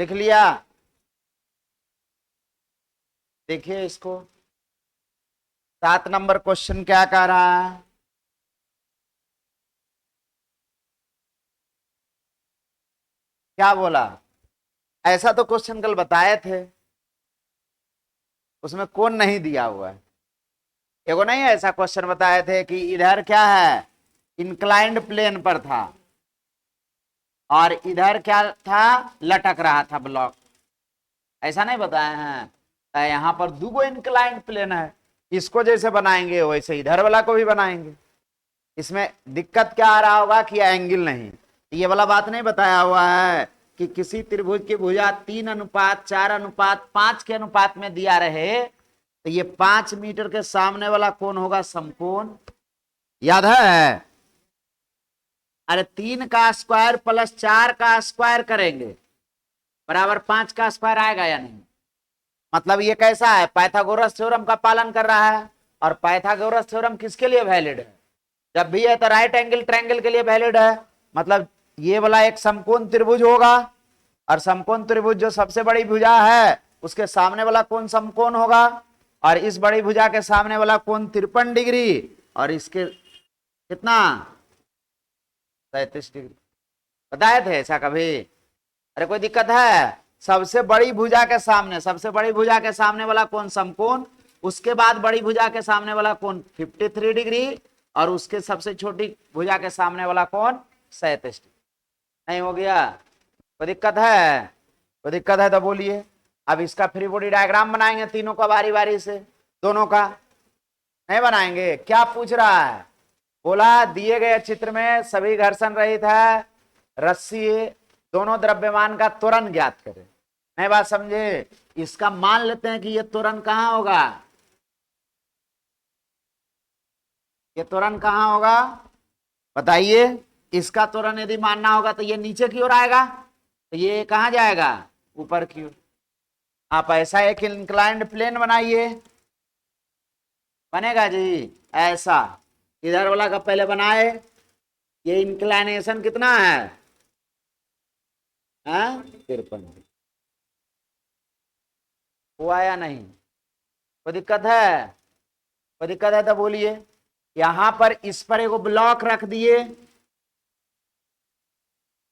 लिख लिया? देखिए इसको, 7 नंबर क्वेश्चन क्या कह रहा है? क्या बोला? ऐसा तो क्वेश्चन कल बताए थे, उसमें कौन नहीं दिया हुआ है। एगो नहीं ऐसा क्वेश्चन बताए थे कि इधर क्या है, इंक्लाइंड प्लेन पर था, और इधर क्या था, लटक रहा था ब्लॉक। ऐसा नहीं बताए हैं? तो यहाँ पर दो इंक्लाइंड प्लेन है, इसको जैसे बनाएंगे वैसे इधर वाला को भी बनाएंगे। इसमें दिक्कत क्या आ रहा होगा कि एंगल नहीं, ये वाला बात नहीं बताया हुआ है कि किसी त्रिभुज की भुजा 3:4:5 के अनुपात में दिया रहे, तो ये 5 मीटर के सामने वाला कौन होगा, समकोण। याद है? अरे 3 का स्क्वायर प्लस 4 का स्क्वायर करेंगे बराबर 5 का स्क्वायर आएगा या नहीं? मतलब ये कैसा है, पाइथागोरस थ्योरम का पालन कर रहा है। और पाइथागोरस थ्योरम किसके लिए वैलिड है? जब भी है तो राइट एंगल ट्रायंगल के लिए वैलिड है। मतलब ये वाला एक समकोण त्रिभुज होगा, और समकोण त्रिभुज जो सबसे बड़ी भुजा है उसके सामने वाला कोण समकोण होगा, और इस बड़ी भुजा के सामने वाला कोण 53 डिग्री, और इसके कितना, 37 डिग्री। बताए थे ऐसा कभी? अरे कोई दिक्कत है? सबसे बड़ी भुजा के सामने वाला कोण समकोण, उसके बाद बड़ी भुजा के सामने वाला कोण 53 डिग्री, और उसके सबसे छोटी भुजा के सामने वाला कोण 37 डिग्री। नहीं हो गया? कोई दिक्कत है? कोई दिक्कत है तो बोलिए। अब इसका फ्री बॉडी डायग्राम बनाएंगे तीनों का बारी बारी से, दोनों का। नहीं बनाएंगे? क्या पूछ रहा है? बोला दिए गए चित्र में सभी घर्षण रहित है, रस्सी दोनों द्रव्यमान का त्वरण ज्ञात करें। नहीं बात समझे? इसका मान लेते हैं कि ये त्वरण कहां होगा, ये त्वरण कहां होगा, बताइए। इसका त्वरण यदि मानना होगा तो ये नीचे की ओर आएगा, तो ये कहां जाएगा, ऊपर की ओर। आप ऐसा एक इंक्लाइंड प्लेन बनाइए, बनेगा जी ऐसा। इधर वाला का पहले बनाए, ये इंक्लाइनेशन कितना है, 53। हुआ या नहीं? कोई दिक्कत है? कोई दिक्कत है तो बोलिए। यहां पर इस पर एगो ब्लॉक रख दिए,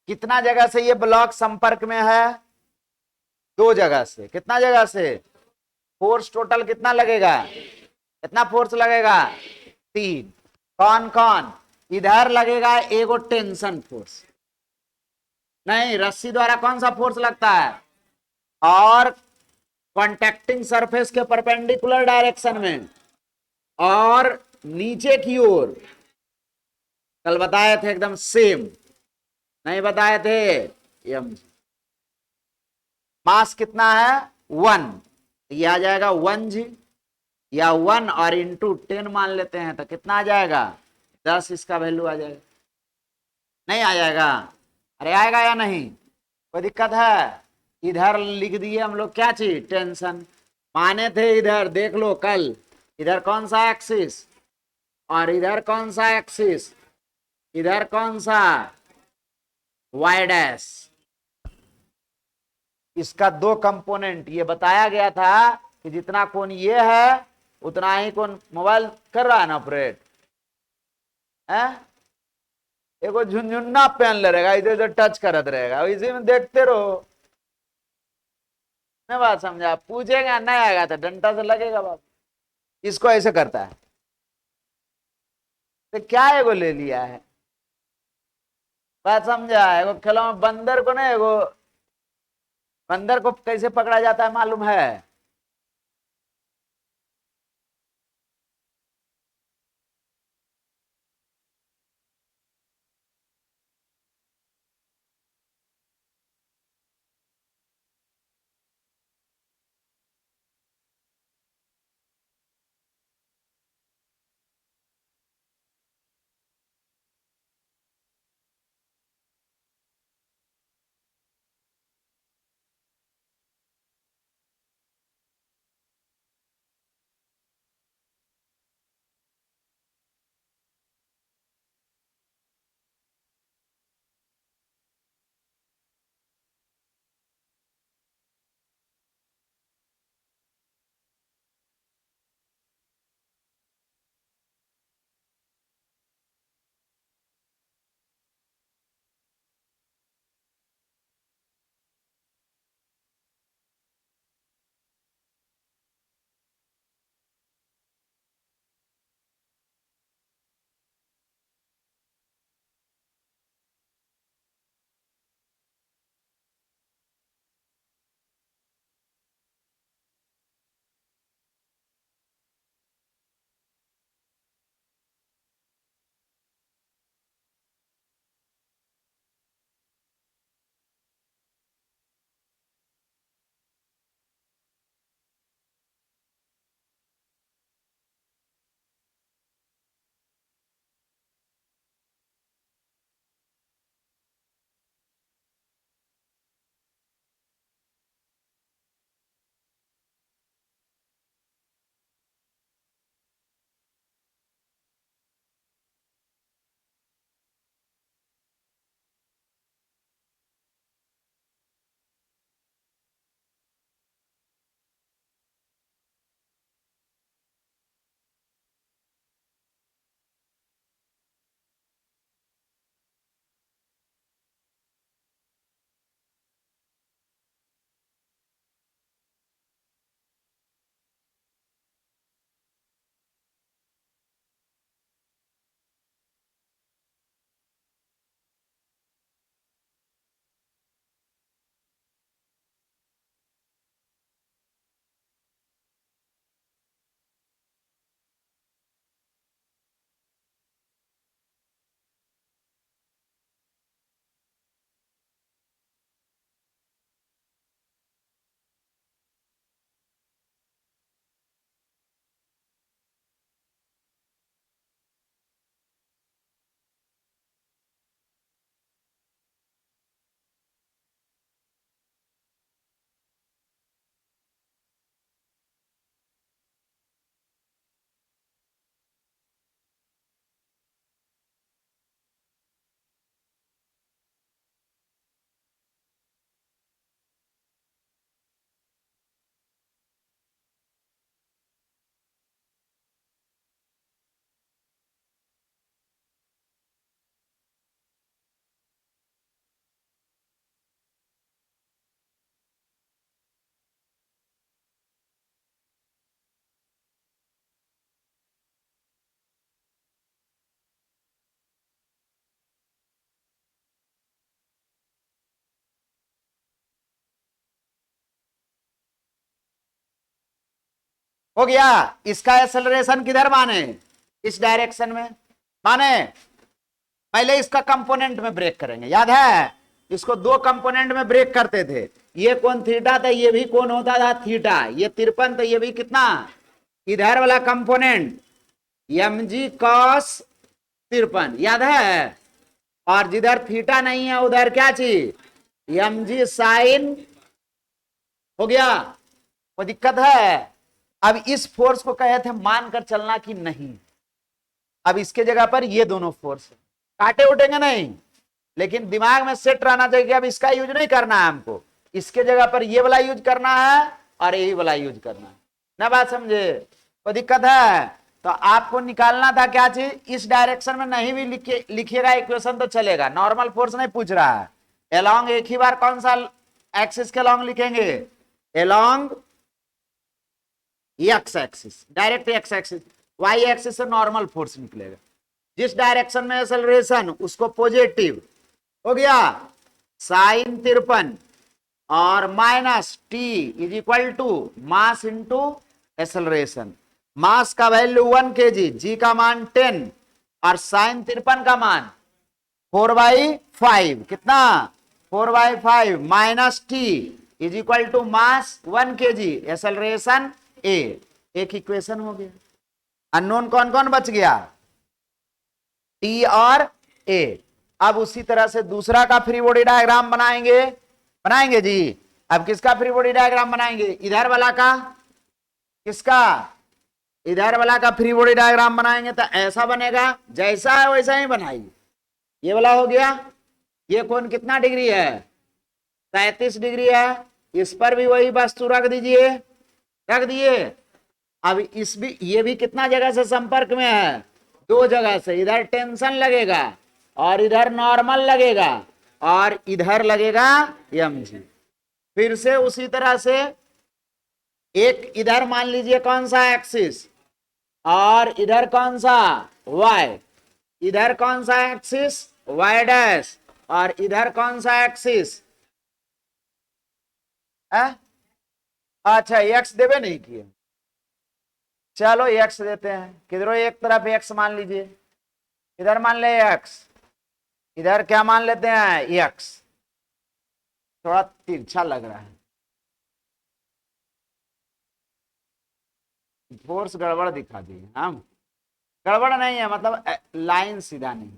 कितना जगह से ये ब्लॉक संपर्क में है, 2 जगह से। कितना जगह से? फोर्स टोटल कितना लगेगा, कितना फोर्स लगेगा, 3। कौन कौन? इधर लगेगा एगो टेंशन फोर्स, नहीं रस्सी द्वारा कौन सा फोर्स लगता है, और कॉन्टैक्टिंग सरफेस के परपेंडिकुलर डायरेक्शन में, और नीचे की ओर कल बताए थे एकदम सेम, नहीं बताए थे? यम मास कितना है, 1, ये आ जाएगा 1 जी, या 1 और इंटू 10 मान लेते हैं तो कितना आ जाएगा, 10 इसका वैल्यू आ जाएगा। नहीं आ जाएगा? अरे आएगा या नहीं? कोई दिक्कत है? इधर लिख दिए हम लोग क्या चीज, टेंशन। माने थे इधर देख लो कल, इधर कौन सा एक्सिस, और इधर कौन सा एक्सिस, इधर कौन सा, वाई डैश। इसका 2 कंपोनेंट ये बताया गया था कि जितना कोण ये है उतना ही कोण मोबाइल कर रहा है ना ऑपरेट है, एगो झुनझुन्ना पेन ले रहेगा, इधर इधर टच करत रहेगा, इसी में देखते रहो। मैं बात समझा? पूछेगा नहीं आएगा तो डंडा से लगेगा बाप। इसको ऐसे करता है, तो क्या एगो ले लिया है, बात समझा? एगो खेलो में बंदर को ना, एगो बंदर को कैसे पकड़ा जाता है मालूम है? हो गया। इसका एक्सेलरेशन किधर माने, इस डायरेक्शन में माने। पहले इसका कंपोनेंट में ब्रेक करेंगे, याद है इसको दो कंपोनेंट में ब्रेक करते थे। ये कोण थीटा था, ये भी कोण होता था थीटा, ये 53, तो ये भी कितना, इधर वाला कंपोनेंट एम जी कॉस 53, याद है। और जिधर थीटा नहीं है उधर क्या चीज, एम जी साइन। हो गया, कोई दिक्कत है। अब इस फोर्स को कहे थे मानकर चलना कि नहीं, अब इसके जगह पर ये दोनों फोर्स काटे उठेंगे नहीं, लेकिन दिमाग में सेट रहना चाहिए कि अब इसका यूज नहीं करना है हमको, इसके जगह पर ये वाला यूज करना है और यही वाला यूज करना है ना, बात समझे। कोई दिक्कत है। तो आपको निकालना था क्या चीज, इस डायरेक्शन में नहीं भी लिखिएगा इक्वेशन तो चलेगा, नॉर्मल फोर्स नहीं पूछ रहा है। एलॉन्ग एक ही बार कौन सा एक्सिस के लॉन्ग लिखेंगे, along X axis, direct X axis, Y axis से नॉर्मल फोर्स निकलेगा। जिस डायरेक्शन में एक्सेलरेशन उसको पॉजिटिव, हो गया, साइन 53 और minus T is equal to mass into acceleration. Mass का वैल्यू 1 kg, जी का मान 10 और साइन 53 का मान 4/5, कितना 4/5 minus T is equal to mass 1 kg, acceleration a. एक इक्वेशन हो गया। अननोन कौन कौन बच गया, टी और ए। अब उसी तरह से दूसरा का फ्री बॉडी डायग्राम बनाएंगे, बनाएंगे जी। अब किसका फ्री बॉडी डायग्राम बनाएंगे, इधर वाला का, किसका, इधर वाला का फ्री बॉडी डायग्राम बनाएंगे तो ऐसा बनेगा, जैसा है वैसा ही बनाइए। ये वाला हो गया, ये कोण कितना डिग्री है, 37 डिग्री है, इस पर भी वही वस्तु रख दीजिए, रख दिए। अब इस भी, ये भी कितना जगह से संपर्क में है, दो जगह से, इधर टेंशन लगेगा और इधर नॉर्मल लगेगा और इधर लगेगा एम जी। फिर से उसी तरह से एक इधर मान लीजिए कौन सा एक्सिस और इधर कौन सा वाई, इधर कौन सा एक्सिस वाई डैश और इधर कौन सा एक्सिस, अच्छा एक्स देवे नहीं किए, चलो एक्स देते हैं, किधरों एक तरफ एक्स मान लीजिए, इधर मान ले एक्स, इधर क्या मान लेते हैं एक्स, थोड़ा तिरछा लग रहा है, फोर्स गड़बड़ दिखा दी हम, गड़बड़ नहीं है मतलब लाइन सीधा नहीं,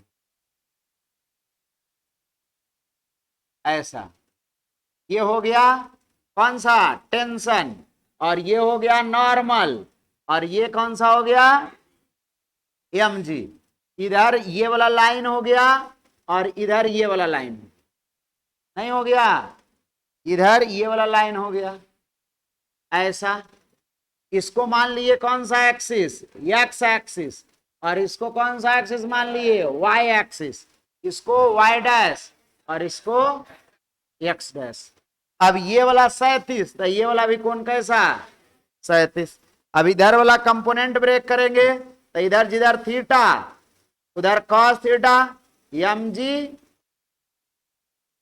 ऐसा। ये हो गया कौन सा टेंशन और ये हो गया नॉर्मल और ये कौन सा हो गया एम जी। इधर ये वाला लाइन हो गया और इधर ये वाला लाइन नहीं हो गया, इधर ये वाला लाइन हो गया, ऐसा। इसको मान लिए कौन सा एक्सिस, एक्स एक्सिस, और इसको कौन सा एक्सिस मान लिए वाई एक्सिस, इसको वाई डैश और इसको एक्स डैश। अब ये वाला 37, तो ये वाला भी कोण कैसा 37। अब इधर वाला कंपोनेंट ब्रेक करेंगे तो इधर जिधर थीटा उधर cos theta, M G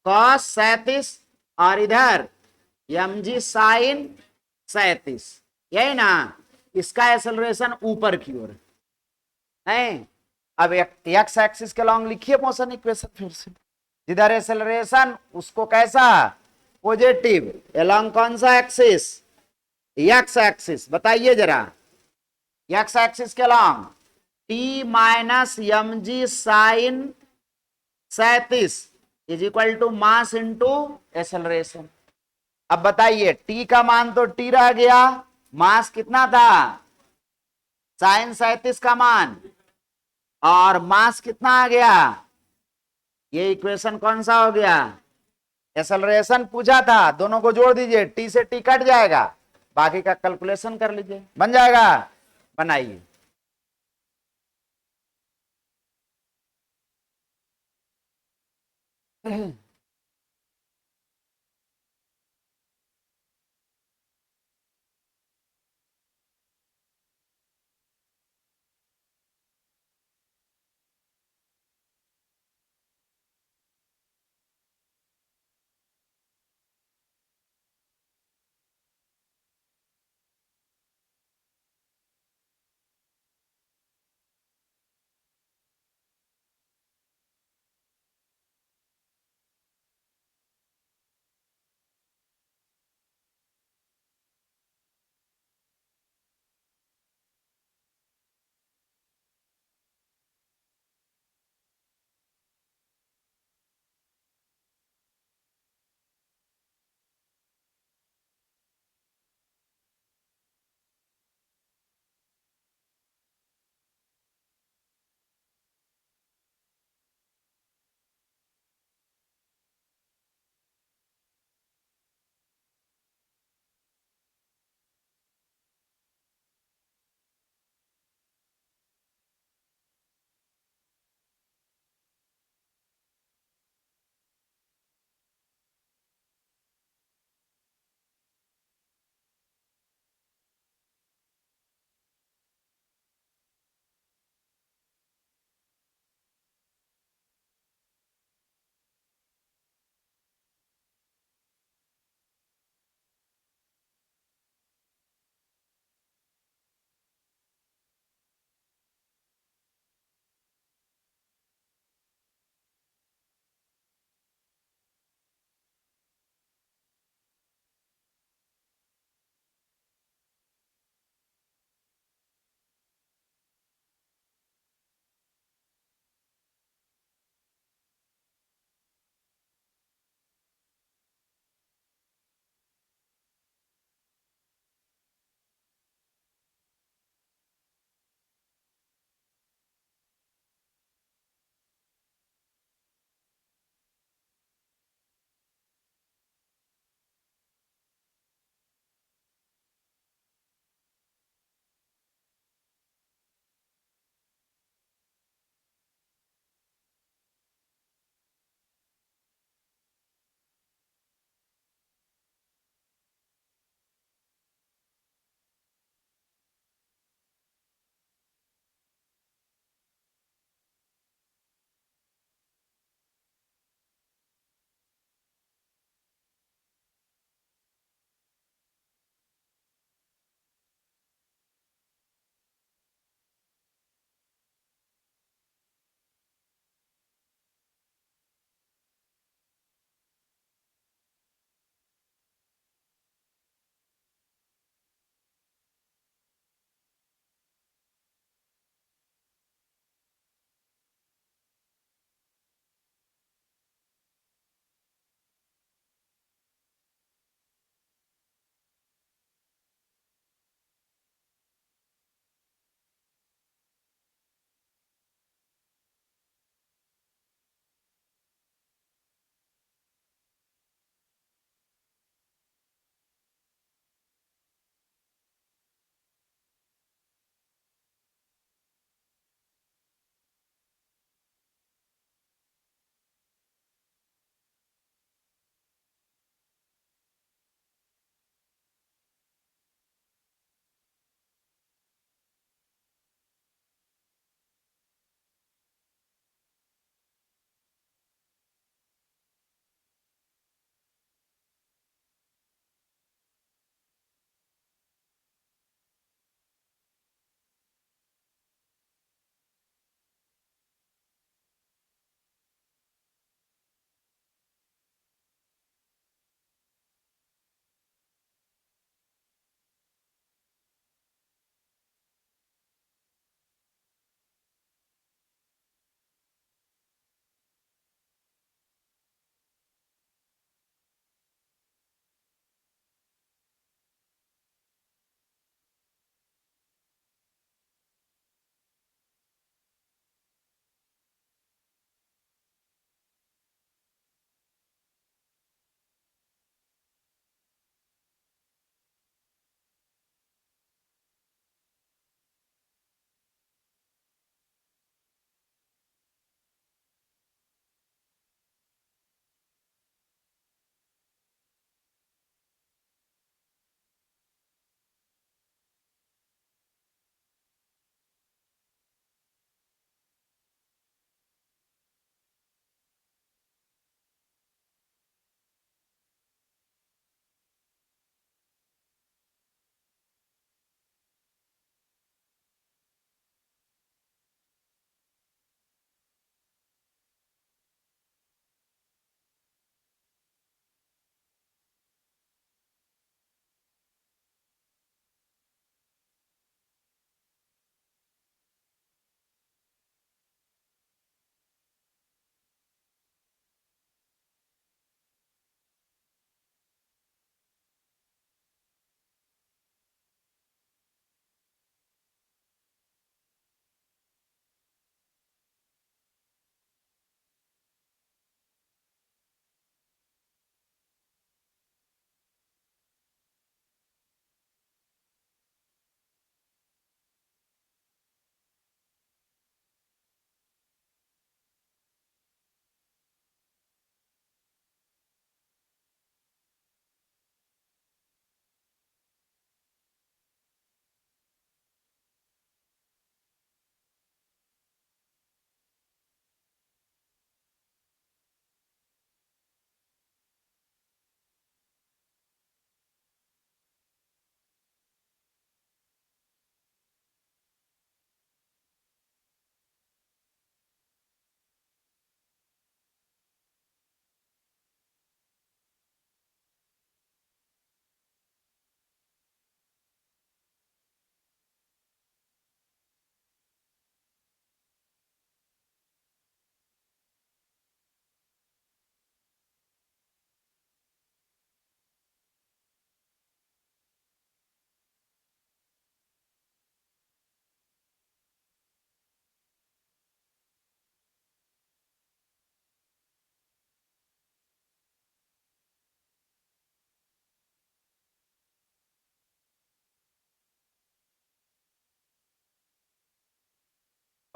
cos 37 और इधर एम जी साइन 37, यही ना। इसका एक्सेलरेशन ऊपर की ओर है। अब एक्स एक्सिस के लॉन्ग लिखिए मोशन इक्वेशन फिर से, जिधर एक्सेलरेशन उसको कैसा पॉजिटिव, एलॉन्ग कौन सा एक्सिस एक्स एक्सिस, बताइए जरा, एक्स एक्सिस के long T minus M G sine 37 is equal to mass into acceleration. अब बताइए टी का मान तो टी रह गया, मास कितना था साइन 37 का मान और मास कितना आ गया, ये इक्वेशन कौन सा हो गया, एक्सेलरेशन पूछा था, दोनों को जोड़ दीजिए, टी से टी कट जाएगा, बाकी का कैलकुलेशन कर लीजिए, बन जाएगा, बनाइए।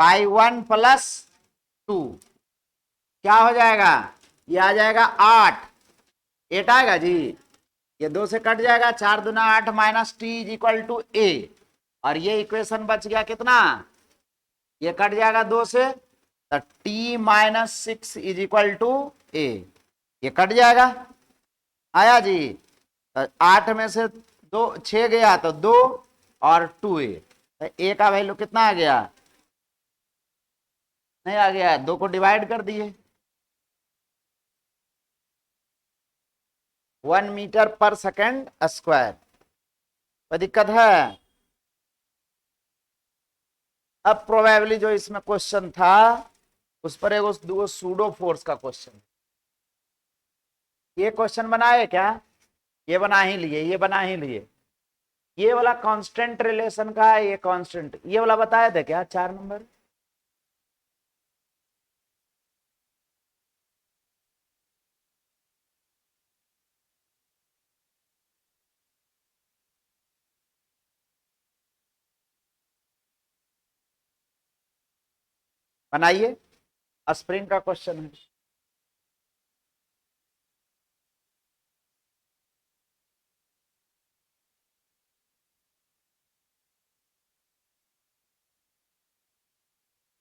बाई 1 प्लस 2 क्या हो जाएगा, ये आ जाएगा 8, 8 आएगा जी, ये 2 से कट जाएगा, 4 दूना 8 minus T is equal to a, और ये इक्वेशन बच गया कितना, ये कट जाएगा 2 से, तो T minus 6 is equal to a, ये कट जाएगा, आया जी, तो 8 में से 6 गया तो 2 और 2a, तो a का वैल्यू कितना आ गया, नहीं आ गया, 2 को डिवाइड कर दिए, 1 मीटर पर सेकेंड स्क्वायर, कोई दिक्कत है। अब प्रोबेबली जो इसमें क्वेश्चन था उस पर एक सूडो फोर्स का क्वेश्चन, ये क्वेश्चन बनाए क्या, ये बना ही लिए, ये बना ही लिए, ये वाला कांस्टेंट रिलेशन का, ये कांस्टेंट, ये वाला बताया था क्या 4 नंबर, बनाइए, स्प्रिंग का क्वेश्चन है।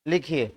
लिखिए,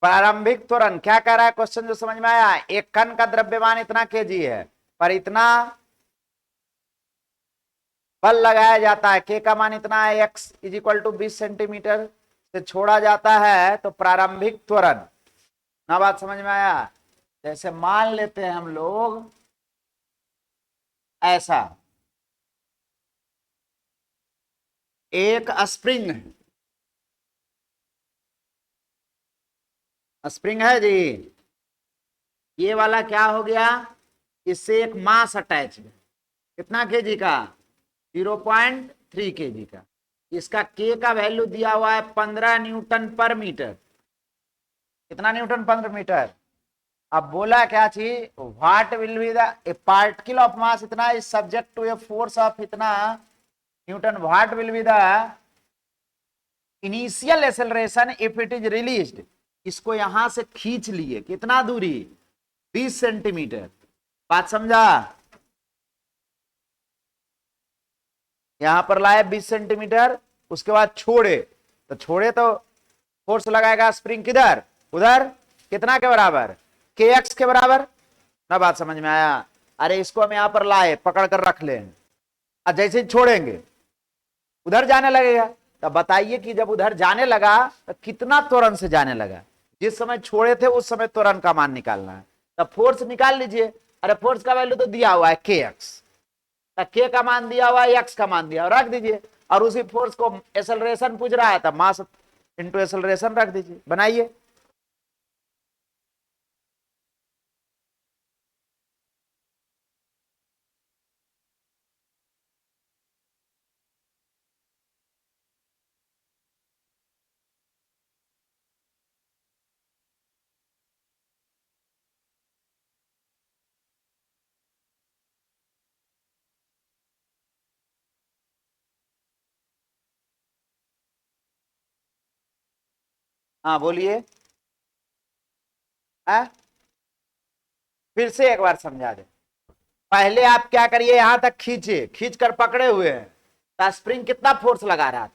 प्रारंभिक त्वरण क्या कह रहा है क्वेश्चन, जो समझ में आया, एक कण का द्रव्यमान इतना केजी है, पर इतना बल लगाया जाता है, के का मान इतना है, X is equal to 20 centimetre से छोड़ा जाता है, तो प्रारंभिक त्वरण, ना बात समझ में आया। जैसे मान लेते हैं हम लोग ऐसा, एक स्प्रिंग है, स्प्रिंग है जी, ये वाला क्या हो गया, इससे एक मास अटैच है, कितना केजी का, 0.3 केजी का, इसका के का वैल्यू दिया हुआ है 15 न्यूटन पर मीटर, कितना न्यूटन पर मीटर, अब बोला क्या चीज, what will be the particle of mass इतना is subject to a force of इतना newton, what will be the initial acceleration if it is released, इसको यहां से खींच लिए, कितना दूरी, 20 सेंटीमीटर, बात समझा, यहां पर लाए 20 सेंटीमीटर, उसके बाद छोड़े, तो छोड़े तो फोर्स लगाएगा स्प्रिंग किधर, उधर, कितना के बराबर, के एक्स के बराबर, ना बात समझ में आया। अरे इसको हम यहां पर लाए, पकड़ कर रख ले, और जैसे ही छोड़ेंगे उधर जाने लगेगा, तो बताइए कि जब उधर जाने लगा तो कितना त्वरण से जाने लगा, जिस समय छोड़े थे उस समय त्वरण का मान निकालना है, तो फोर्स निकाल लीजिए। अरे फोर्स का वैल्यू तो दिया हुआ है के एक्स, के का मान दिया हुआ है, एक्स का मान दिया, रख दीजिए, और उसी फोर्स को एक्सेलरेशन पूछ रहा है, तो मास इंटू एक्सेलरेशन रख दीजिए, बनाइए। हाँ बोलिए, फिर से एक बार समझा दे, पहले आप क्या करिए, यहां तक खींचे, खींच कर पकड़े हुए हैं, तो स्प्रिंग कितना फोर्स लगा रहा था,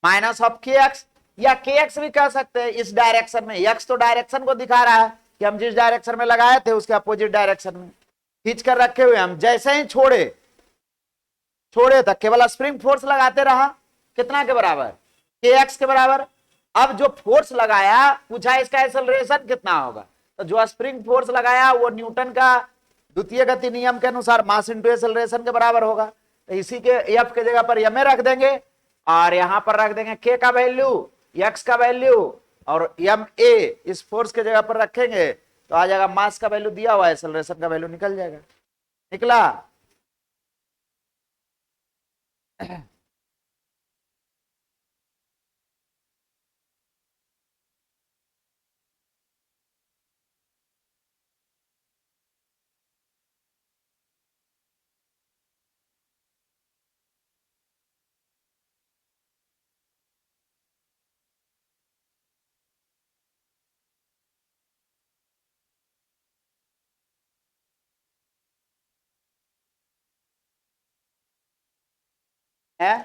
माइनस ऑफ के एक्स, या के एक्स भी कह सकते हैं, इस डायरेक्शन में, एक्स तो डायरेक्शन को दिखा रहा है कि हम जिस डायरेक्शन में लगाए थे उसके अपोजिट डायरेक्शन में खींच कर रखे हुए, हम जैसे ही छोड़े, छोड़े तक केवल स्प्रिंग फोर्स लगाते रहा, कितना के बराबर, के एक्स के बराबर। अब जो फोर्स लगाया, पूछा इसका एक्सेलरेशन कितना होगा, तो जो स्प्रिंग फोर्स लगाया वो न्यूटन का द्वितीय गति नियम के अनुसार मास इंटू एक्सेलरेशन के बराबर होगा, तो इसी के एफ के जगह पर एम रख देंगे, और यहां पर रख देंगे के का वैल्यू, एक्स का वैल्यू, और एम ए इस फोर्स के जगह पर रखेंगे, तो आ जाएगा मास का वैल्यू दिया हुआ है, एक्सेलरेशन का वैल्यू निकल जाएगा। निकला? है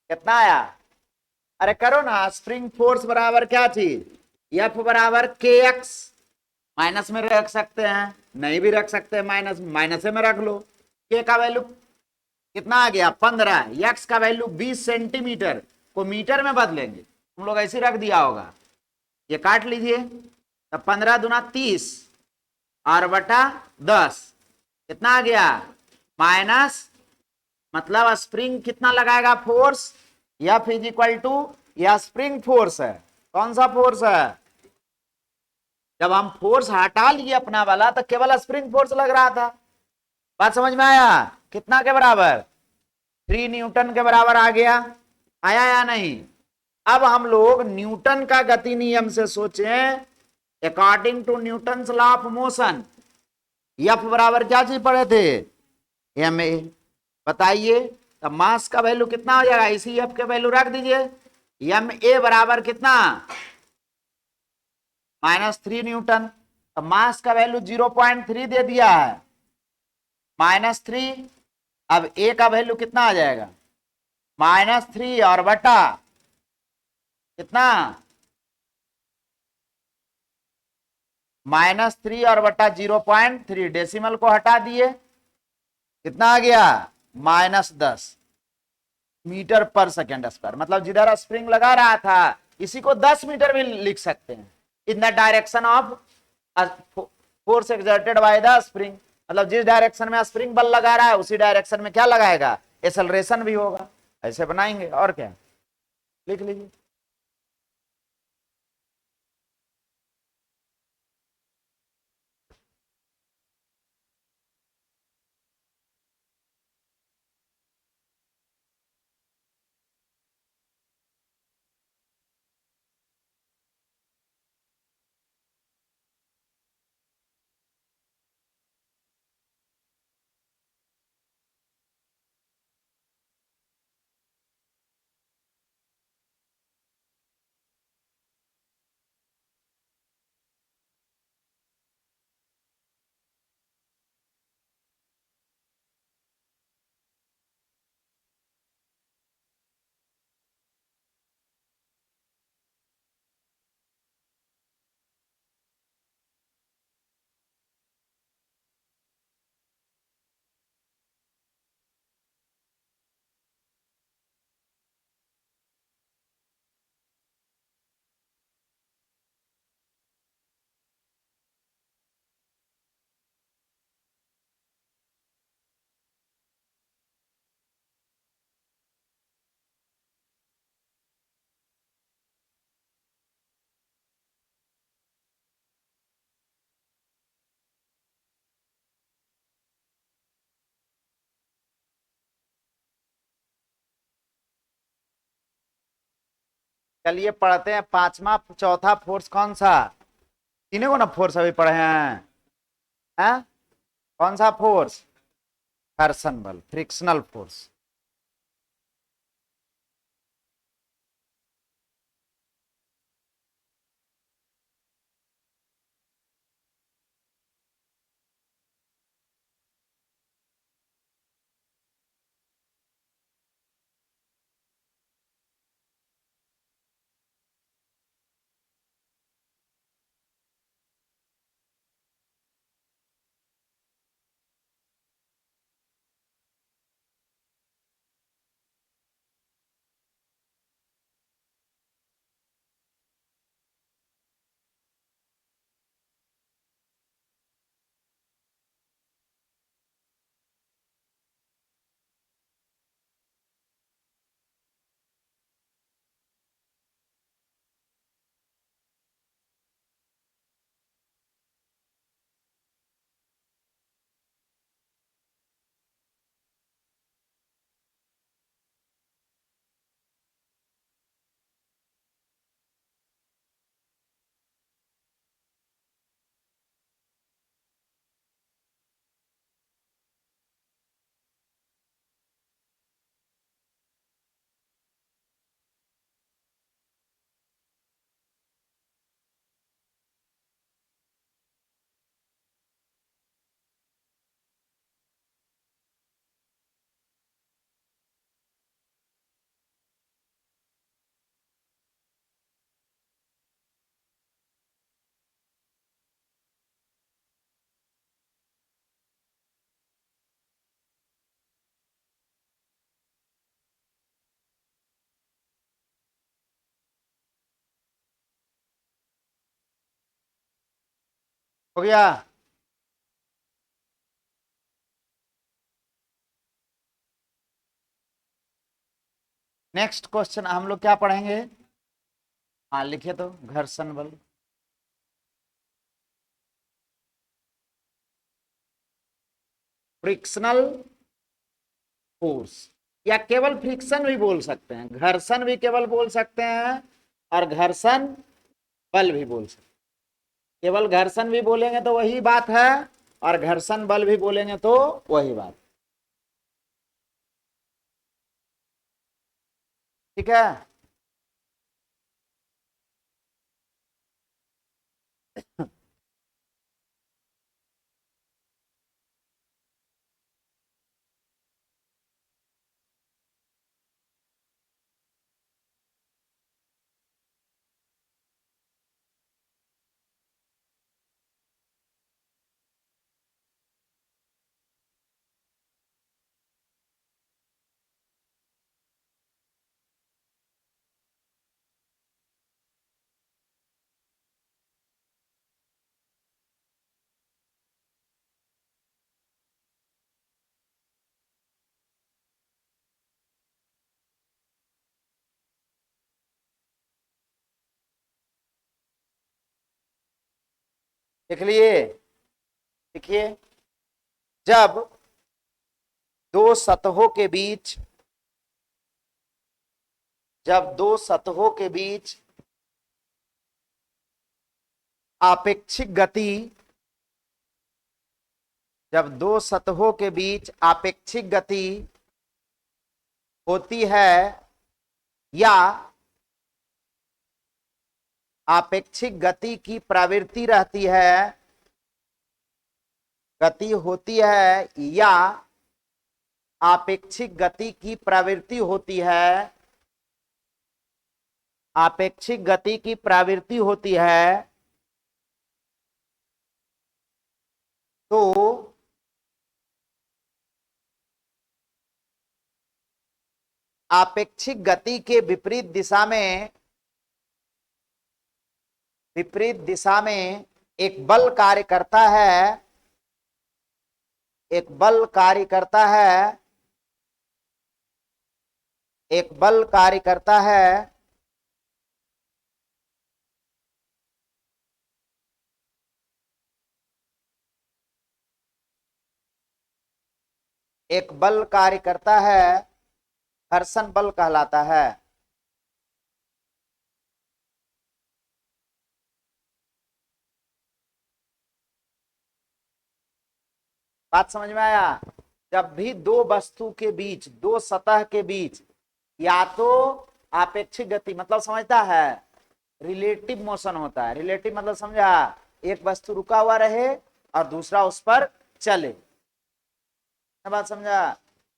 कितना आया? अरे करो ना, स्प्रिंग फोर्स बराबर क्या चीज, एफ बराबर के एक्स। माइनस में रख सकते हैं, नहीं भी रख सकते हैं, माइनस माइनस में रख लो। के का वैल्यू कितना आ गया 15, एक्स का वैल्यू 20 सेंटीमीटर को मीटर में बदलेंगे, तुम लोग ऐसे रख दिया होगा। ये काट लीजिए, तब 15 दूना 30 और बटा 10 कितना आ गया माइनस, मतलब स्प्रिंग कितना लगाएगा force, F is equal to, यह स्प्रिंग फोर्स है। कौन सा फोर्स है? जब हम फोर्स हटा लिए अपना वाला तो केवल स्प्रिंग फोर्स लग रहा था। बात समझ में आया? कितना के बराबर? 3 न्यूटन के बराबर आ गया। आया या नहीं? अब हम लोग न्यूटन का गति नियम से सोचें, according to Newton law of motion, F बराबर क्या चीज पढ़े थे, एम ए। बताइए, तब मास का वैल्यू कितना हो जाएगा, इसी एफ के वैल्यू रख दीजिए, एम ए बराबर कितना -3 न्यूटन। तो मास का वैल्यू 0.3 दे दिया है, -3। अब ए का वैल्यू कितना आ जाएगा, -3 और बटा कितना, -3 और बटा 0.3, डेसिमल को हटा दिए, कितना आ गया -10 मीटर पर सेकेंड स्क्वायर। मतलब जिधर स्प्रिंग लगा रहा था इसी को 10 मीटर भी लिख सकते हैं, in the direction of force exerted by the spring. मतलब जिस डायरेक्शन में स्प्रिंग बल लगा रहा है उसी डायरेक्शन में क्या लगाएगा, एक्सेलरेशन भी होगा। ऐसे बनाएंगे और क्या, लिख लीजिए। चलिए पढ़ते हैं पांचवा चौथा फोर्स कौन सा, तीनों को ना फोर्स अभी पढ़े हैं? कौन सा फोर्स, घर्षण बल, फ्रिक्शनल फोर्स। हो गया। नेक्स्ट क्वेश्चन हम लोग क्या पढ़ेंगे? हाँ लिखे तो, घर्षण बल। फ्रिक्शनल फोर्स, या केवल फ्रिक्शन भी बोल सकते हैं, घर्षण भी केवल बोल सकते हैं और घर्षण बल भी बोल सकते हैं। केवल घर्षण भी बोलेंगे तो वही बात है, और घर्षण बल भी बोलेंगे तो वही बात। ठीक है। देख लिए, देखिए, जब दो सतहों के बीच, जब दो सतहों के बीच आपेक्षिक गति, जब दो सतहों के बीच आपेक्षिक गति होती है या आपेक्षिक गति की प्रवृत्ति रहती है, गति होती है या आपेक्षिक गति की प्रवृत्ति होती है, आपेक्षिक गति की प्रवृत्ति होती है, तो आपेक्षिक गति के विपरीत दिशा में, विपरीत दिशा में एक बल कार्य करता है, एक बल कार्य करता है, एक बल कार्य करता है, एक बल कार्य करता है, घर्षण बल कहलाता है। बात समझ में आया? जब भी दो वस्तु के बीच, दो सतह के बीच, या तो आपेक्षिक गति मतलब समझता है, रिलेटिव मोशन होता है। रिलेटिव मतलब समझा, एक वस्तु रुका हुआ रहे और दूसरा उस पर चले। बात समझा?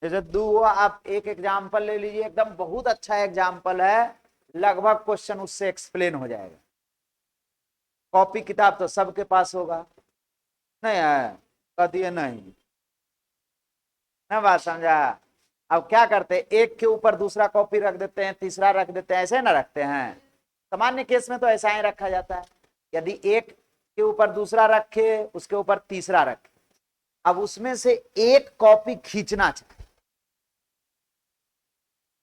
जैसे दो, आप एक एग्जाम्पल ले लीजिए, एकदम बहुत अच्छा एग्जाम्पल है, लगभग क्वेश्चन उससे एक्सप्लेन हो जाएगा। कॉपी किताब तो सबके पास होगा, नहीं है? कहती है नहीं। ना बात समझा? अब क्या करते हैं, एक के ऊपर दूसरा कॉपी रख देते हैं, तीसरा रख देते हैं, ऐसे ना रखते हैं। सामान्य केस में तो ऐसा ही रखा जाता है। यदि एक के ऊपर दूसरा रखे, उसके ऊपर तीसरा रखे, अब उसमें से एक कॉपी खींचना चाहिए।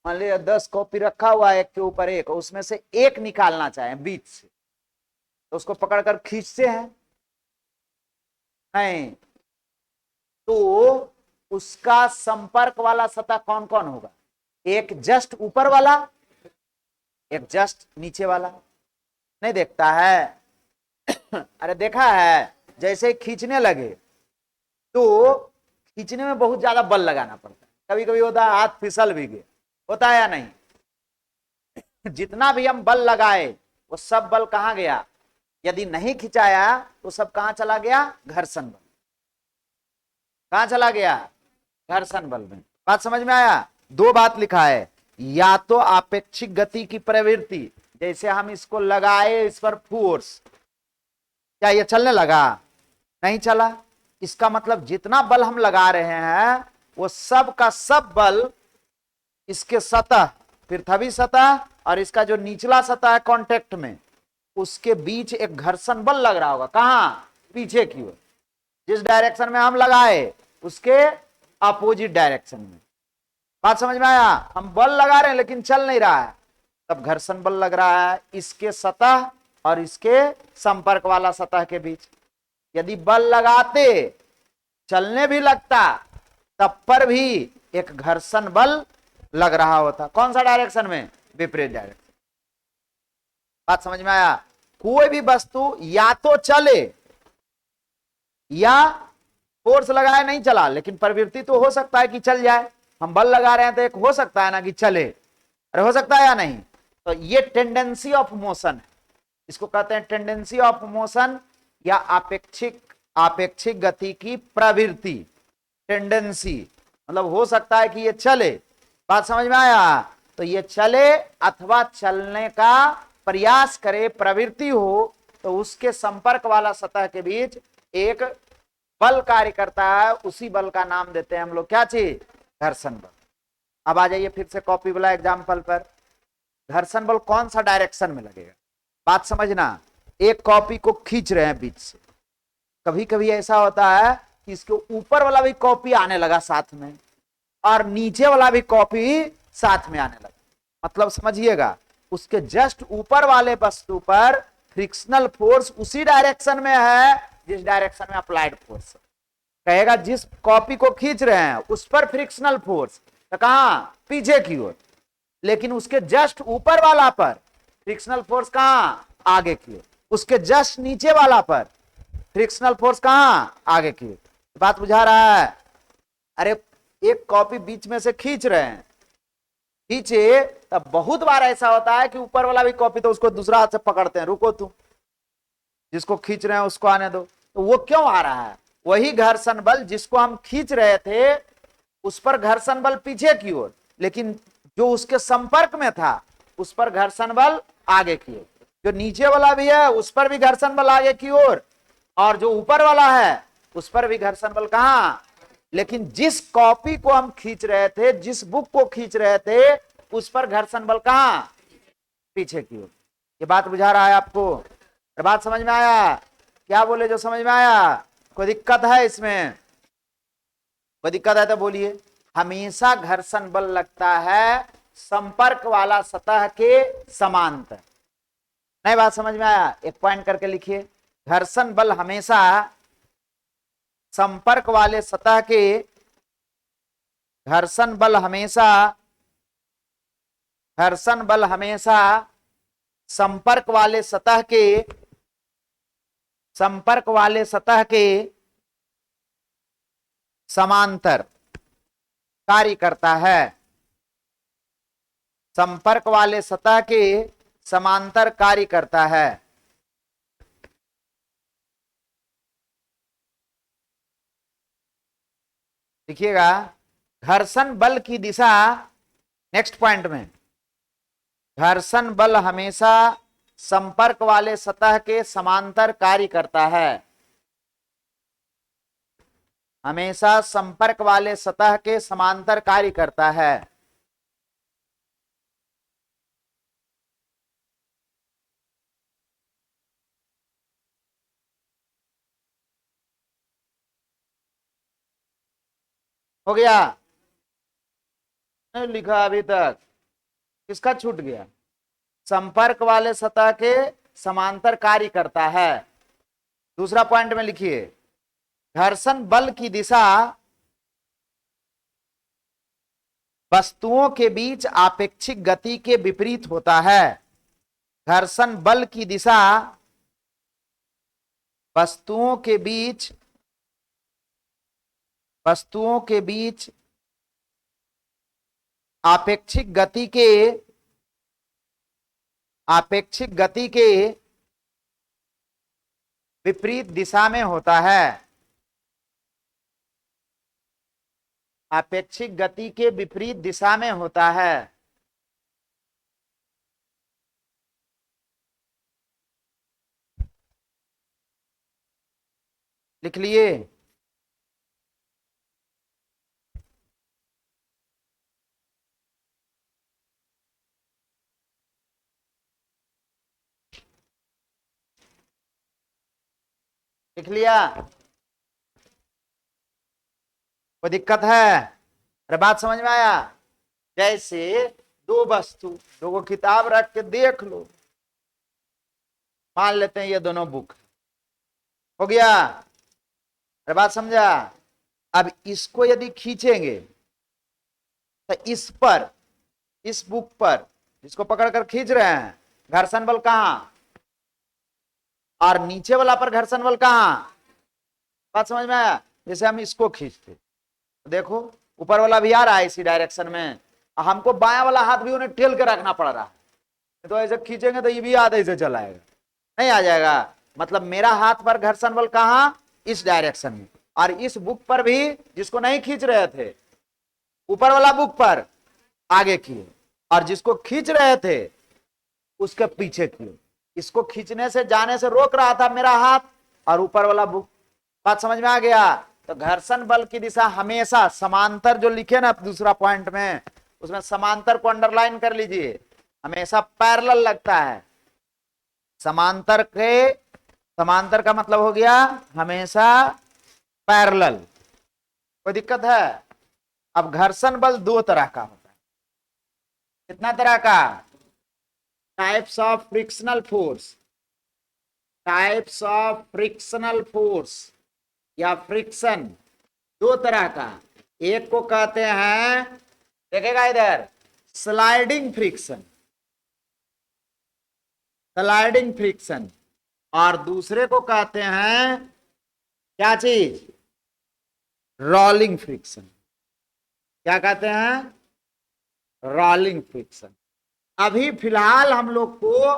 मान लिया 10 कॉपी रखा हुआ है, एक के ऊपर एक, उसमें से एक निकालना चाहे बीच से, तो उसको पकड़कर खींचते हैं, नहीं? तो उसका संपर्क वाला सतह कौन कौन होगा? एक जस्ट ऊपर वाला, एक जस्ट नीचे वाला। नहीं देखता है? अरे देखा है, जैसे खींचने लगे तो खींचने में बहुत ज्यादा बल लगाना पड़ता है, कभी कभी होता है हाथ फिसल भी गया, होता है या नहीं? जितना भी हम बल लगाए वो सब बल कहां गया? यदि नहीं खिंचाया तो सब कहां चला गया? घर्षण बल। कहां चला गया? घर्षण बल में। बात समझ में आया? दो बात लिखा है, या तो आपेक्षिक गति की प्रवृत्ति, जैसे हम इसको लगाए, इस पर फोर्स, क्या ये चलने लगा? नहीं चला। इसका मतलब जितना बल हम लगा रहे हैं वो सब का सब बल इसके सतह, पृथ्वी सतह और इसका जो निचला सतह है कांटेक्ट में, उसके बीच एक घर्षण बल लग रहा होगा। कहां? पीछे की ओर, जिस डायरेक्शन में हम लगाए उसके अपोजिट डायरेक्शन में। बात समझ में आया? हम बल लगा रहे हैं लेकिन चल नहीं रहा है, तब घर्षण बल लग रहा है इसके सतह और इसके संपर्क वाला सतह के बीच। यदि बल लगाते, चलने भी लगता, तब पर भी एक घर्षण बल लग रहा होता। कौन सा डायरेक्शन में? विपरीत डायरेक्शन। बात समझ में आया? कोई भी वस्तु या तो चले या फोर्स लगाए नहीं चला, लेकिन प्रवृत्ति तो हो सकता है कि चल जाए। हम बल लगा रहे हैं तो एक हो सकता है ना कि चले, अरे हो सकता है या नहीं? तो ये टेंडेंसी ऑफ मोशन है, इसको कहते हैं टेंडेंसी ऑफ मोशन या आपेक्षिक गति की प्रवृत्ति। टेंडेंसी मतलब हो सकता है कि ये चले। बात समझ में आया? तो ये चले अथवा चलने का प्रयास करे, प्रवृत्ति हो, तो उसके संपर्क वाला सतह के बीच एक बल कार्य करता है। उसी बल का नाम देते हैं हम लोग क्या चीज? घर्षण बल। अब आ जाइए फिर से कॉपी वाला एग्जाम्पल पर। घर्षण बल कौन सा डायरेक्शन में लगेगा? बात समझना, एक कॉपी को खींच रहे हैं बीच से, कभी कभी ऐसा होता है कि इसके ऊपर वाला भी कॉपी आने लगा साथ में और नीचे वाला भी कॉपी साथ में आने लगा। मतलब समझिएगा, उसके जस्ट ऊपर वाले वस्तु पर फ्रिक्शनल फोर्स उसी डायरेक्शन में है जिस डायरेक्शन में अप्लाइड फोर्स। कहेगा जिस कॉपी को खींच रहे हैं उस पर फ्रिक्शनल फोर्स, तो कहां? पीछे की ओर। लेकिन उसके जस्ट ऊपर वाला पर फ्रिक्शनल फोर्स कहां? आगे की ओर। उसके जस्ट नीचे वाला पर फ्रिक्शनल फोर्स कहां? आगे की ओर। बात बुझा रहा है? अरे एक कॉपी बीच में से खींच रहे हैं, खींचे, तब बहुत बार ऐसा होता है कि ऊपर वाला भी कॉपी तो उसको दूसरा हाथ से पकड़ते हैं, रुको तुम, जिसको खींच रहे हैं उसको आने दो। तो वो क्यों आ रहा है? वही घर्षण बल जिसको हम खींच रहे थे उस पर घर्षण बल पीछे की ओर, लेकिन जो उसके संपर्क में था उस पर घर्षण बल आगे की ओर। जो नीचे वाला भी है उस पर भी घर्षण बल आगे की ओर, और जो ऊपर वाला है उस पर भी घर्षण बल कहां? लेकिन जिस कॉपी को हम खींच रहे थे, जिस बुक को खींच रहे थे, उस पर घर्षण बल कहां? पीछे की ओर। ये बात बुझा रहा है आपको? बात समझ में आया? क्या बोले जो समझ में आया? कोई दिक्कत है इसमें? कोई दिक्कत है तो बोलिए। हमेशा घर्षण बल लगता है संपर्क वाला सतह के समांतर। नहीं बात समझ में आया? एक पॉइंट करके लिखिए, घर्षण बल हमेशा संपर्क वाले सतह के, घर्षण बल हमेशा संपर्क वाले सतह के, संपर्क वाले सतह के समांतर कार्य करता है। संपर्क वाले सतह के समांतर कार्य करता है। देखिएगा, घर्षण बल की दिशा, नेक्स्ट पॉइंट में, घर्षण बल हमेशा संपर्क वाले सतह के समांतर कार्य करता है। हमेशा संपर्क वाले सतह के समांतर कार्य करता है। हो गया? नहीं लिखा अभी तक? किसका छूट गया? संपर्क वाले सतह के समांतर कार्य करता है। दूसरा पॉइंट में लिखिए, घर्षण बल की दिशा वस्तुओं के बीच आपेक्षिक गति के विपरीत होता है। घर्षण बल की दिशा वस्तुओं के बीच आपेक्षिक गति के विपरीत दिशा में होता है। आपेक्षिक गति के विपरीत दिशा में होता है। लिख लिए? लिख लिया? कोई दिक्कत है? अरे बात समझ में आया? जैसे दो वस्तु, दो किताब रख के देख लो, मान लेते हैं ये दोनों बुक, हो गया? अरे बात समझा? अब इसको यदि खींचेंगे तो इस पर, इस बुक पर जिसको पकड़कर खींच रहे हैं, घर्षण बल कहां, और नीचे वाला पर घर्षण बल कहां? बात समझ में आया? जैसे हम इसको खींचते, देखो ऊपर वाला भी आ रहा है इसी डायरेक्शन में, हमको बायां वाला हाथ भी उन्हें ठेल के रखना पड़ रहा है, तो ऐसे खींचेंगे तो ये भी हाथ ऐसे चला आएगा, नहीं आ जाएगा। मतलब मेरा हाथ पर घर्षण बल कहां? इस डायरेक्शन में, और इस बुक पर भी जिसको नहीं खींच रहे थे, ऊपर वाला बुक पर आगे किए, और जिसको खींच रहे थे उसके पीछे किए। इसको खींचने से, जाने से रोक रहा था मेरा हाथ, और ऊपर वाला बुक। बात समझ में आ गया? तो घर्षण बल की दिशा हमेशा समांतर, जो लिखे ना दूसरा पॉइंट में, उसमें समांतर को अंडरलाइन कर लीजिए, हमेशा पैरेलल लगता है। समांतर के, समांतर का मतलब हो गया हमेशा पैरेलल। कोई दिक्कत है? अब घर्षण बल दो तरह का होता है। कितना तरह का? Types of frictional force, types of frictional force या फ्रिक्शन दो तरह का। एक को कहते हैं, देखेगा इधर, स्लाइडिंग फ्रिक्शन, स्लाइडिंग फ्रिक्शन, और दूसरे को कहते हैं क्या चीज? Rolling friction. क्या कहते हैं? Rolling friction. अभी फिलहाल हम लोग को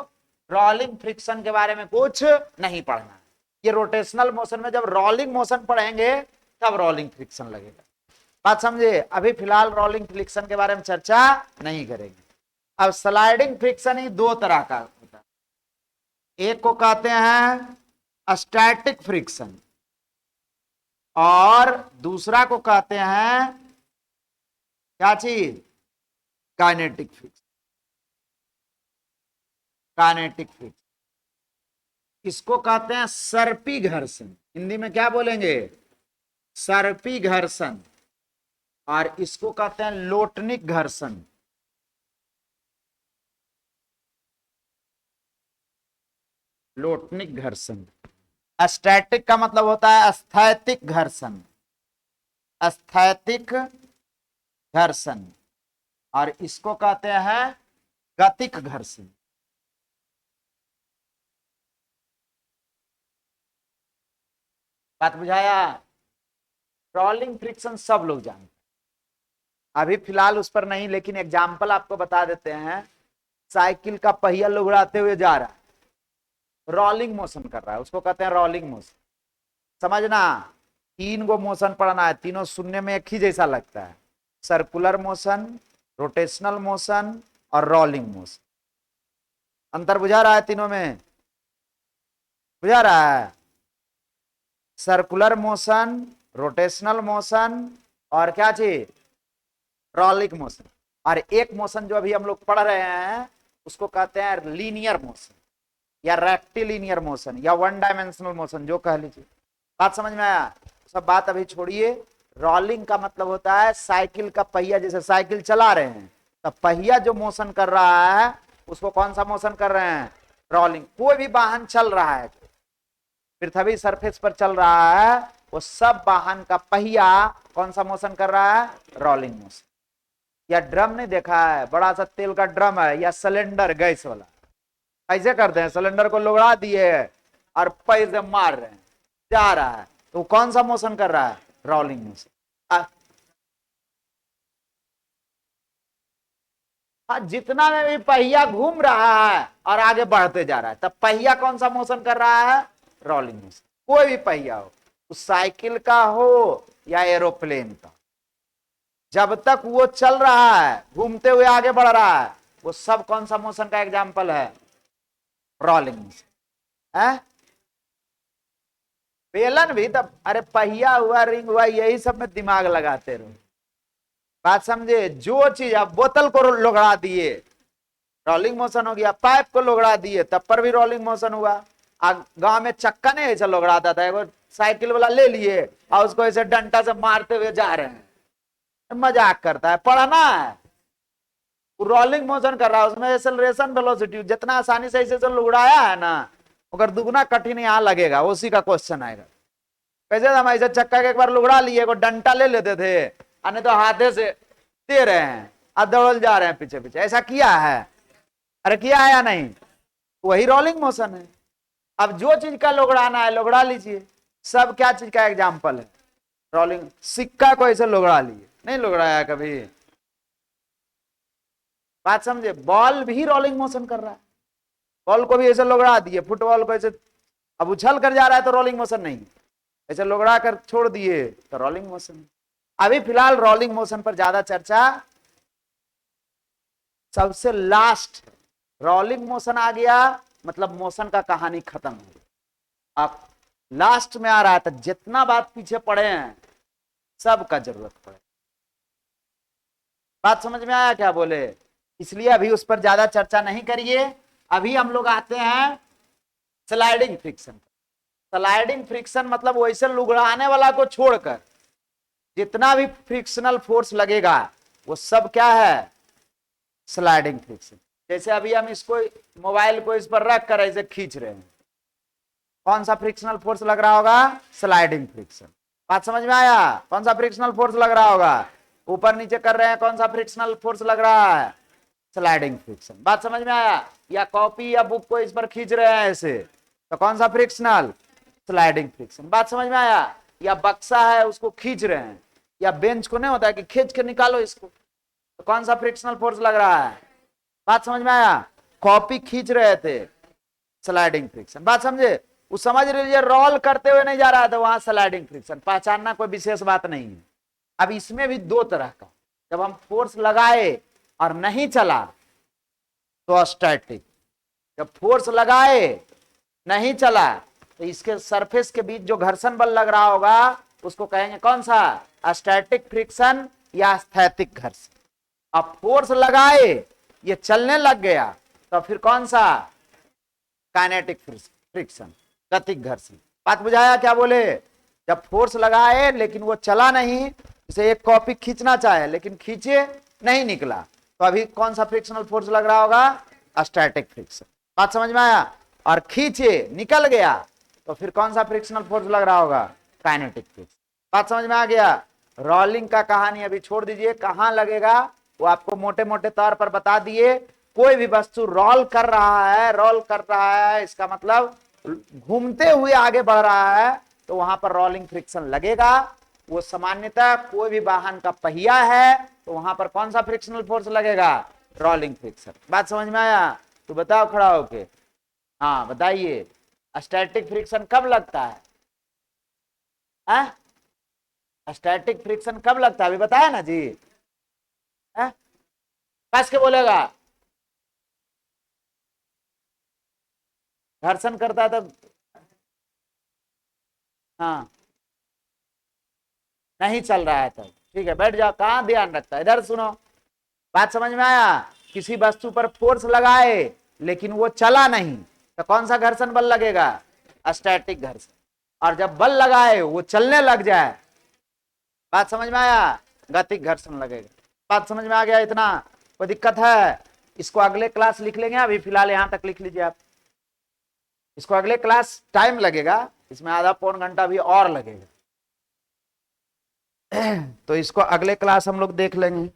रोलिंग फ्रिक्शन के बारे में कुछ नहीं पढ़ना है। ये रोटेशनल मोशन में जब रोलिंग मोशन पढ़ेंगे तब रोलिंग फ्रिक्शन लगेगा। बात समझे? अभी फिलहाल रोलिंग फ्रिक्शन के बारे में चर्चा नहीं करेंगे। अब स्लाइडिंग फ्रिक्शन ही दो तरह का होता है। एक को कहते हैं स्टैटिक फ्रिक्शन, और दूसरा को कहते हैं क्या चीज? Kinetic friction. काइनेटिक फ्रिक्शन, इसको कहते हैं सर्पी घर्षण। हिंदी में क्या बोलेंगे? सर्पी घर्षण। और इसको कहते हैं लोटनिक घर्षण। लोटनिक घर्षण। स्टैटिक का मतलब होता है स्थैतिक घर्षण, स्थैतिक घर्षण, और इसको कहते हैं गतिक घर्षण। बात बुझाया? रोलिंग फ्रिक्शन सब लोग जानते हैं, अभी फिलहाल उस पर नहीं, लेकिन एग्जाम्पल आपको बता देते हैं। साइकिल का पहिया लुढ़ाते हुए जा रहा है, रोलिंग मोशन कर रहा है, उसको कहते हैं रोलिंग मोशन। समझना, तीन गो मोशन पढ़ना है, तीनों सुनने में एक ही जैसा लगता है, सर्कुलर मोशन, रोटेशनल मोशन और रोलिंग मोशन। अंतर बुझा रहा है तीनों में? बुझा रहा है? सर्कुलर मोशन, रोटेशनल मोशन और क्या चीज? Rolling motion. और एक मोशन जो अभी हम लोग पढ़ रहे हैं उसको कहते हैं लीनियर मोशन या रेक्टिलिनियर मोशन या वन डायमेंशनल मोशन, जो कह लीजिए। बात समझ में आया? सब बात अभी छोड़िए। रोलिंग का मतलब होता है साइकिल का पहिया, जैसे साइकिल चला रहे हैं तब पहिया जो मोशन कर रहा है उसको कौन सा मोशन कर रहे हैं? रोलिंग। कोई भी वाहन चल रहा है, पृथ्वी सरफेस पर चल रहा है, वो सब वाहन का पहिया कौन सा मोशन कर रहा है? Rolling motion. या ड्रम नहीं देखा है, बड़ा सा तेल का ड्रम है या सिलेंडर गैस वाला, ऐसे करते हैं, सिलेंडर को लुढ़ा दिए और पैर से मार रहे हैं, जा रहा है, तो कौन सा मोशन कर रहा है? Rolling motion. जितना में भी पहिया घूम रहा है और आगे बढ़ते जा रहा है, तब पहिया कौन सा मोशन कर रहा है? Rolling motion. कोई भी पहिया हो, उस साइकिल का हो या एरोप्लेन का, जब तक वो चल रहा है, घूमते हुए आगे बढ़ रहा है, वो सब कौन सा मोशन का एग्जाम्पल है? रोलिंग मोशन है। बेलन भी तब, अरे पहिया हुआ, रिंग हुआ, यही सब में दिमाग लगाते रहो। बात समझे? जो चीज, आप बोतल को लोगड़ा दिए, रोलिंग मोशन हो गया, पाइप को लोगड़ा दिए, तब पर भी रोलिंग मोशन हुआ। गांव में चक्का नहीं ऐसा लोग आता था, वो साइकिल वाला ले लिए और उसको ऐसे डंडा से मारते हुए जा रहे हैं, मजाक करता है। पढ़ना है, रोलिंग मोशन कर रहा है, उसमें एक्सेलरेशन वेलोसिटी जितना आसानी से ऐसे लुढ़ाया है ना, अगर दुगना कठिन यहाँ लगेगा, उसी का क्वेश्चन आएगा। कैसे हम ऐसे चक्का के एक बार लुढ़ा लिए, को डंडा ले लेते थे, अन्य तो हाथे से दे रहे हैं, अब दौड़ जा रहे हैं पीछे पीछे, ऐसा किया है? अरे किया है या नहीं? वही रोलिंग मोशन है। अब जो चीज का लोगड़ाना है लोगड़ा लीजिए। सब क्या चीज का एग्जाम्पल है? रोलिंग। सिक्का को ऐसे लोगड़ा लिए, नहीं लोगड़ाया कभी? बात समझे? बॉल भी रोलिंग मोशन कर रहा है, बॉल को भी ऐसे लोगड़ा दिए, फुटबॉल को ऐसे, अब उछल कर जा रहा है तो रोलिंग मोशन नहीं, ऐसे लोगड़ा कर छोड़ दिए तो रोलिंग मोशन। अभी फिलहाल रोलिंग मोशन पर ज्यादा चर्चा, सबसे लास्ट रोलिंग मोशन आ गया, मतलब मोशन का कहानी खत्म हो गया। अब लास्ट में आ रहा है, तो जितना बात पीछे पड़े हैं सब का जरूरत पड़े। बात समझ में आया क्या बोले? इसलिए अभी उस पर ज्यादा चर्चा नहीं करिए। अभी हम लोग आते हैं स्लाइडिंग फ्रिक्शन। स्लाइडिंग फ्रिक्शन मतलब वैसे लुगड़ाने वाला को छोड़कर जितना भी फ्रिक्शनल फोर्स लगेगा वो सब क्या है? Sliding friction. जैसे अभी हम इसको, मोबाइल को इस पर रख कर ऐसे खींच रहे हैं, कौन सा फ्रिक्शनल फोर्स लग रहा होगा? Sliding friction. बात समझ में आया? कौन सा फ्रिक्शनल फोर्स लग रहा होगा? ऊपर नीचे कर रहे हैं, कौन सा फ्रिक्शनल फोर्स लग रहा है? Sliding friction. बात समझ में आया? या कॉपी या बुक को इस पर खींच रहे हैं ऐसे, तो कौन सा फ्रिक्शनल? Sliding friction. बात समझ में आया? या बक्सा है उसको खींच रहे हैं, या बेंच को नहीं होता है कि खींच के निकालो इसको, तो कौन सा फ्रिक्शनल फोर्स लग रहा है? बात समझ में आया? कॉपी खींच रहे थे, स्लाइडिंग फ्रिक्शन। बात समझे? वो समझ लीजिए रोल करते हुए नहीं जा रहा था, वहां स्लाइडिंग फ्रिक्शन। पहचानना कोई विशेष बात नहीं है। अब इसमें भी दो तरह का, जब हम फोर्स लगाए और नहीं चला तो स्टैटिक, जब फोर्स लगाए नहीं चला तो इसके सरफेस के बीच जो घर्षण बल लग रहा होगा उसको कहेंगे कौन सा? स्टैटिक फ्रिक्शन या स्थैतिक घर्षण। अब फोर्स लगाए ये चलने लग गया तो फिर कौन सा? काइनेटिक फ्रिक्शन, गतिक घर्षण। बात बुझाया क्या बोले? जब फोर्स लगाए लेकिन वो चला नहीं, जैसे एक कॉपी खींचना चाहे लेकिन खींचे नहीं निकला, तो अभी कौन सा फ्रिक्शनल फोर्स लग रहा होगा? Static friction. बात समझ में आया? और खींचे निकल गया तो फिर कौन सा फ्रिक्शनल फोर्स लग रहा होगा? Kinetic friction. बात समझ में आ गया? रोलिंग का कहानी अभी छोड़ दीजिए, कहां लगेगा वो आपको मोटे मोटे तौर पर बता दिए। कोई भी वस्तु रोल कर रहा है, रोल कर रहा है, इसका मतलब घूमते हुए आगे बढ़ रहा है, तो वहां पर रोलिंग फ्रिक्शन लगेगा। वो सामान्यतः कोई भी वाहन का पहिया है तो वहां पर कौन सा फ्रिक्शनल फोर्स लगेगा? Rolling friction. बात समझ में आया? तो बताओ खड़ा होके, हाँ बताइए, स्टैटिक फ्रिक्शन कब लगता है? स्टैटिक फ्रिक्शन कब लगता है? अभी बताया ना जी। कस के बोलेगा? घर्षण करता है तब। हाँ, नहीं चल रहा है तब, ठीक है बैठ जाओ। कहां ध्यान रखता है? इधर सुनो, बात समझ में आया? किसी वस्तु पर फोर्स लगाए लेकिन वो चला नहीं तो कौन सा घर्षण बल लगेगा? स्टैटिक घर्षण। और जब बल लगाए वो चलने लग जाए, बात समझ में आया? गतिक घर्षण लगेगा। बात समझ में आ गया? इतना कोई दिक्कत है? इसको अगले क्लास लिख लेंगे, अभी फिलहाल यहां तक लिख लीजिए आप। इसको अगले क्लास टाइम लगेगा, इसमें आधा पौन घंटा भी और लगेगा, तो इसको अगले क्लास हम लोग देख लेंगे।